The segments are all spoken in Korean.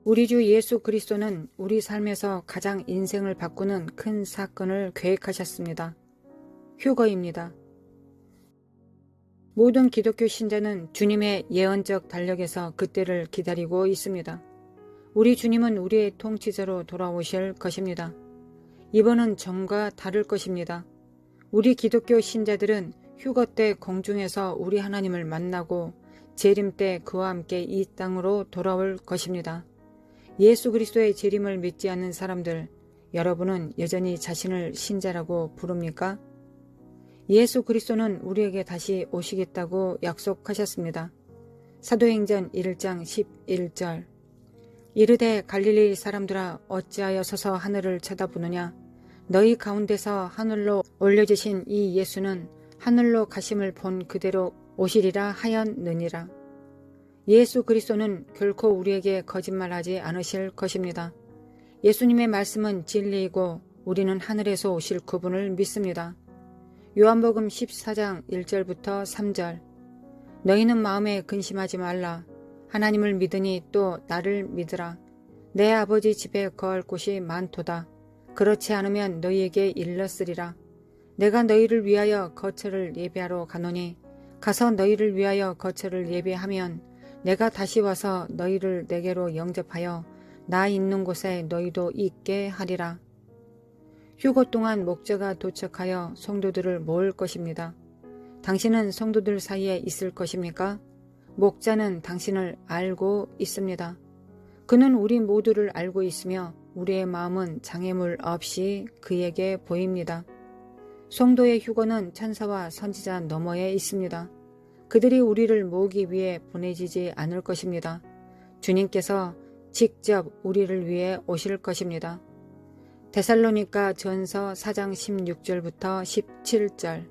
우리 주 예수 그리스도는 우리 삶에서 가장 인생을 바꾸는 큰 사건을 계획하셨습니다. 휴거입니다. 모든 기독교 신자는 주님의 예언적 달력에서 그때를 기다리고 있습니다. 우리 주님은 우리의 통치자로 돌아오실 것입니다. 이번은 전과 다를 것입니다. 우리 기독교 신자들은 휴거 때 공중에서 우리 하나님을 만나고 재림 때 그와 함께 이 땅으로 돌아올 것입니다. 예수 그리스도의 재림을 믿지 않는 사람들, 여러분은 여전히 자신을 신자라고 부릅니까? 예수 그리스도는 우리에게 다시 오시겠다고 약속하셨습니다. 사도행전 1장 11절. 이르되 갈릴리 사람들아 어찌하여 서서 하늘을 쳐다보느냐? 너희 가운데서 하늘로 올려지신 이 예수는 하늘로 가심을 본 그대로 오시리라 하였느니라. 예수 그리스도는 결코 우리에게 거짓말하지 않으실 것입니다. 예수님의 말씀은 진리이고 우리는 하늘에서 오실 그분을 믿습니다. 요한복음 14장 1절부터 3절. 너희는 마음에 근심하지 말라. 하나님을 믿으니 또 나를 믿으라. 내 아버지 집에 거할 곳이 많도다. 그렇지 않으면 너희에게 일렀으리라. 내가 너희를 위하여 거처를 예배하러 가노니 가서 너희를 위하여 거처를 예배하면 내가 다시 와서 너희를 내게로 영접하여 나 있는 곳에 너희도 있게 하리라. 휴거 동안 목자가 도착하여 성도들을 모을 것입니다. 당신은 성도들 사이에 있을 것입니까? 목자는 당신을 알고 있습니다. 그는 우리 모두를 알고 있으며 우리의 마음은 장애물 없이 그에게 보입니다. 성도의 휴거는 천사와 선지자 너머에 있습니다. 그들이 우리를 모으기 위해 보내지지 않을 것입니다. 주님께서 직접 우리를 위해 오실 것입니다. 데살로니가 전서 4장 16절부터 17절.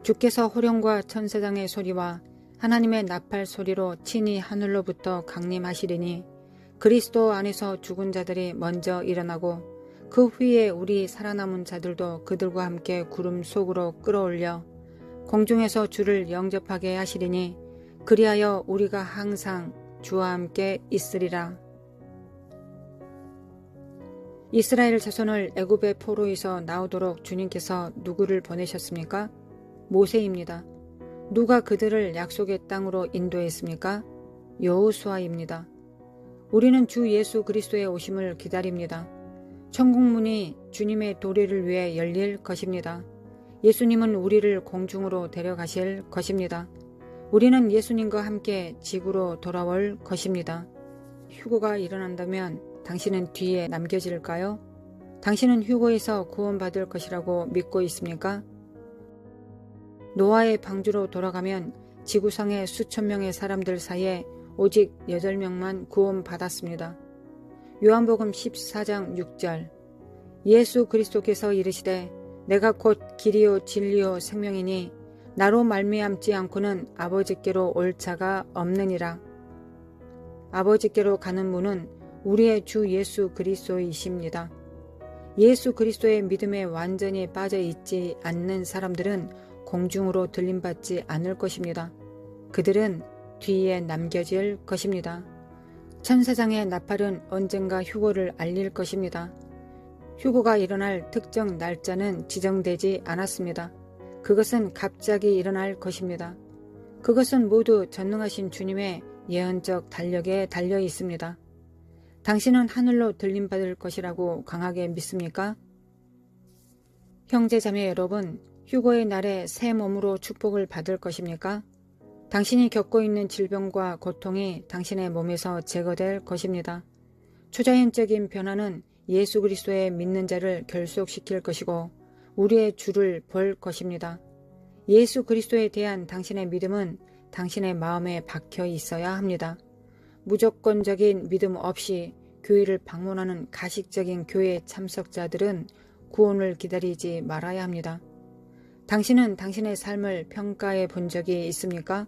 주께서 호령과 천사장의 소리와 하나님의 나팔 소리로 친히 하늘로부터 강림하시리니 그리스도 안에서 죽은 자들이 먼저 일어나고 그 후에 우리 살아남은 자들도 그들과 함께 구름 속으로 끌어올려 공중에서 주를 영접하게 하시리니 그리하여 우리가 항상 주와 함께 있으리라. 이스라엘 자손을 애굽의 포로에서 나오도록 주님께서 누구를 보내셨습니까? 모세입니다. 누가 그들을 약속의 땅으로 인도했습니까? 여호수아입니다. 우리는 주 예수 그리스도의 오심을 기다립니다. 천국문이 주님의 도래를 위해 열릴 것입니다. 예수님은 우리를 공중으로 데려가실 것입니다. 우리는 예수님과 함께 지구로 돌아올 것입니다. 휴거가 일어난다면 당신은 뒤에 남겨질까요? 당신은 휴거에서 구원받을 것이라고 믿고 있습니까? 노아의 방주로 돌아가면 지구상의 수천 명의 사람들 사이에 오직 8명만 구원받았습니다. 요한복음 14장 6절. 예수 그리스도께서 이르시되 내가 곧 길이요 진리요 생명이니 나로 말미암지 않고는 아버지께로 올 자가 없느니라. 아버지께로 가는 문은 우리의 주 예수 그리스도이십니다. 예수 그리스도의 믿음에 완전히 빠져 있지 않는 사람들은 공중으로 들림받지 않을 것입니다. 그들은 뒤에 남겨질 것입니다. 천사장의 나팔은 언젠가 휴거를 알릴 것입니다. 휴거가 일어날 특정 날짜는 지정되지 않았습니다. 그것은 갑자기 일어날 것입니다. 그것은 모두 전능하신 주님의 예언적 달력에 달려 있습니다. 당신은 하늘로 들림받을 것이라고 강하게 믿습니까? 형제자매 여러분, 휴거의 날에 새 몸으로 축복을 받을 것입니까? 당신이 겪고 있는 질병과 고통이 당신의 몸에서 제거될 것입니다. 초자연적인 변화는 예수 그리스도의 믿는 자를 결속시킬 것이고 우리의 주를 볼 것입니다. 예수 그리스도에 대한 당신의 믿음은 당신의 마음에 박혀 있어야 합니다. 무조건적인 믿음 없이 교회를 방문하는 가식적인 교회 참석자들은 구원을 기다리지 말아야 합니다. 당신은 당신의 삶을 평가해 본 적이 있습니까?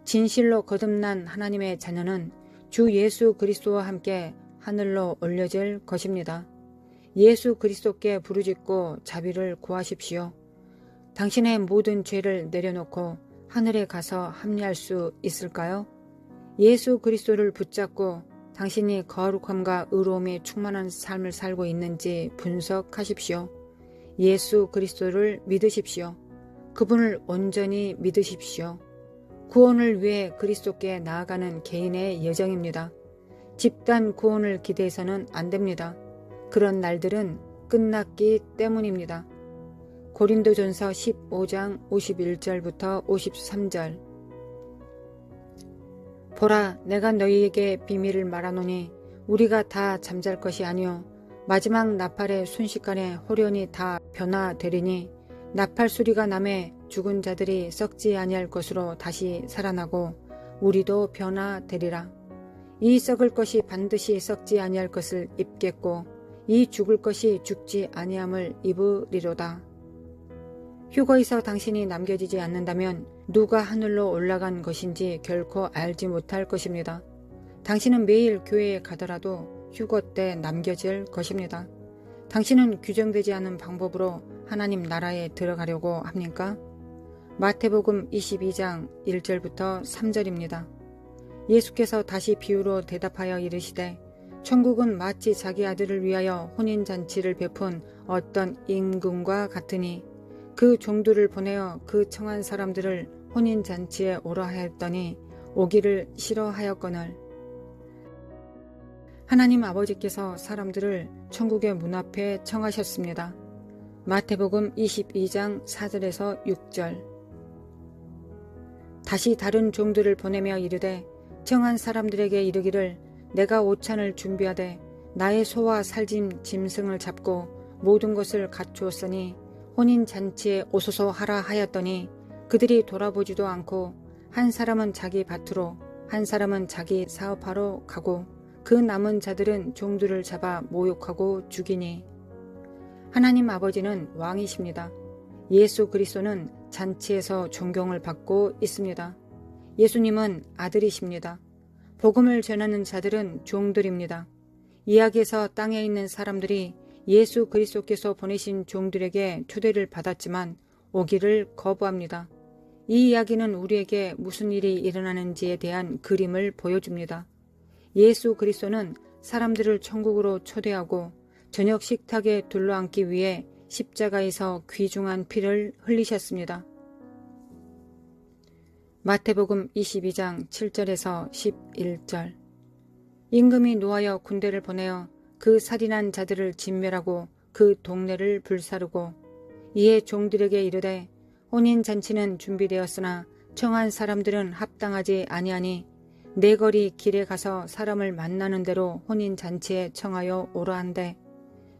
진실로 거듭난 하나님의 자녀는 주 예수 그리스도와 함께 하늘로 올려질 것입니다. 예수 그리스도께 부르짖고 자비를 구하십시오. 당신의 모든 죄를 내려놓고 하늘에 가서 합리할 수 있을까요? 예수 그리스도를 붙잡고 당신이 거룩함과 의로움이 충만한 삶을 살고 있는지 분석하십시오. 예수 그리스도를 믿으십시오. 그분을 온전히 믿으십시오. 구원을 위해 그리스도께 나아가는 개인의 여정입니다. 집단 구원을 기대해서는 안 됩니다. 그런 날들은 끝났기 때문입니다. 고린도전서 15장 51절부터 53절. 보라, 내가 너희에게 비밀을 말하노니 우리가 다 잠잘 것이 아니요 마지막 나팔의 순식간에 호련히 다 변화되리니 나팔 소리가 나매 죽은 자들이 썩지 아니할 것으로 다시 살아나고 우리도 변화되리라. 이 썩을 것이 반드시 썩지 아니할 것을 입겠고 이 죽을 것이 죽지 아니함을 입으리로다. 휴거에서 당신이 남겨지지 않는다면 누가 하늘로 올라간 것인지 결코 알지 못할 것입니다. 당신은 매일 교회에 가더라도 휴거 때 남겨질 것입니다. 당신은 규정되지 않은 방법으로 하나님 나라에 들어가려고 합니까? 마태복음 22장 1절부터 3절입니다. 예수께서 다시 비유로 대답하여 이르시되 천국은 마치 자기 아들을 위하여 혼인잔치를 베푼 어떤 임금과 같으니 그 종들을 보내어 그 청한 사람들을 혼인잔치에 오라 하였더니 오기를 싫어하였거늘 하나님 아버지께서 사람들을 천국의 문 앞에 청하셨습니다. 마태복음 22장 4절에서 6절. 다시 다른 종들을 보내며 이르되 청한 사람들에게 이르기를 내가 오찬을 준비하되 나의 소와 살진 짐승을 잡고 모든 것을 갖추었으니 혼인잔치에 오소서 하라 하였더니 그들이 돌아보지도 않고 한 사람은 자기 밭으로 한 사람은 자기 사업하러 가고 그 남은 자들은 종들을 잡아 모욕하고 죽이니 하나님 아버지는 왕이십니다. 예수 그리스도는 잔치에서 존경을 받고 있습니다. 예수님은 아들이십니다. 복음을 전하는 자들은 종들입니다. 이야기에서 땅에 있는 사람들이 예수 그리스도께서 보내신 종들에게 초대를 받았지만 오기를 거부합니다. 이 이야기는 우리에게 무슨 일이 일어나는지에 대한 그림을 보여줍니다. 예수 그리스도는 사람들을 천국으로 초대하고 저녁 식탁에 둘러앉기 위해 십자가에서 귀중한 피를 흘리셨습니다. 마태복음 22장 7절에서 11절. 임금이 노하여 군대를 보내어 그 살인한 자들을 진멸하고 그 동네를 불사르고 이에 종들에게 이르되 혼인잔치는 준비되었으나 청한 사람들은 합당하지 아니하니 네 거리 길에 가서 사람을 만나는 대로 혼인잔치에 청하여 오라 한대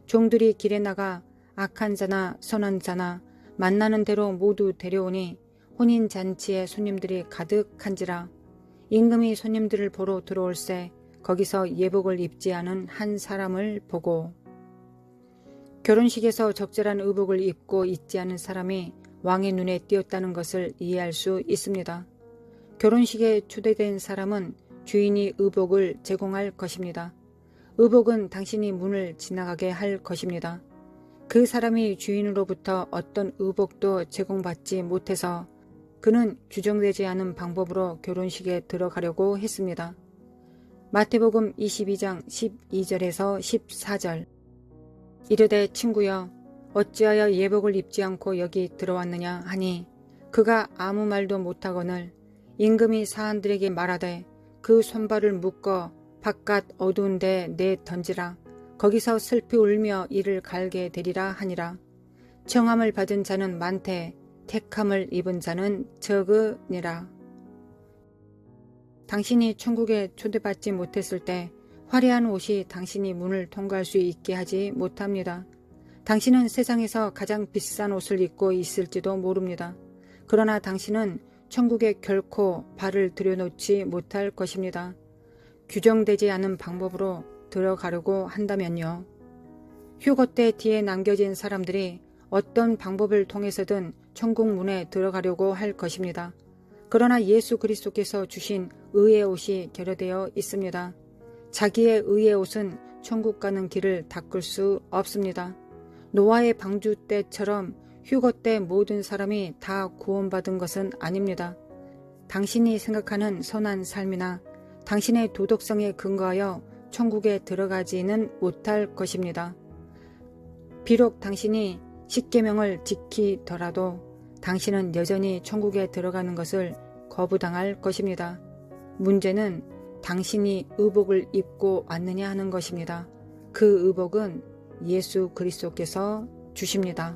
종들이 길에 나가 악한 자나 선한 자나 만나는 대로 모두 데려오니 혼인잔치에 손님들이 가득한지라. 임금이 손님들을 보러 들어올새 거기서 예복을 입지 않은 한 사람을 보고 결혼식에서 적절한 의복을 입고 있지 않은 사람이 왕의 눈에 띄었다는 것을 이해할 수 있습니다. 결혼식에 초대된 사람은 주인이 의복을 제공할 것입니다. 의복은 당신이 문을 지나가게 할 것입니다. 그 사람이 주인으로부터 어떤 의복도 제공받지 못해서 그는 규정되지 않은 방법으로 결혼식에 들어가려고 했습니다. 마태복음 22장 12절에서 14절. 이르되 친구여 어찌하여 예복을 입지 않고 여기 들어왔느냐 하니 그가 아무 말도 못하거늘 임금이 사람들에게 말하되 그 손발을 묶어 바깥 어두운 데 내 던지라. 거기서 슬피 울며 이를 갈게 되리라 하니라. 청함을 받은 자는 많되 택함을 입은 자는 적으니라. 당신이 천국에 초대받지 못했을 때 화려한 옷이 당신이 문을 통과할 수 있게 하지 못합니다. 당신은 세상에서 가장 비싼 옷을 입고 있을지도 모릅니다. 그러나 당신은 천국에 결코 발을 들여놓지 못할 것입니다. 규정되지 않은 방법으로 들어가려고 한다면요. 휴거 때 뒤에 남겨진 사람들이 어떤 방법을 통해서든 천국 문에 들어가려고 할 것입니다. 그러나 예수 그리스도께서 주신 의의 옷이 결여되어 있습니다. 자기의 의의 옷은 천국 가는 길을 닦을 수 없습니다. 노아의 방주 때처럼 휴거 때 모든 사람이 다 구원받은 것은 아닙니다. 당신이 생각하는 선한 삶이나 당신의 도덕성에 근거하여 천국에 들어가지는 못할 것입니다. 비록 당신이 십계명을 지키더라도 당신은 여전히 천국에 들어가는 것을 거부당할 것입니다. 문제는 당신이 의복을 입고 왔느냐 하는 것입니다. 그 의복은 예수 그리스도께서 주십니다.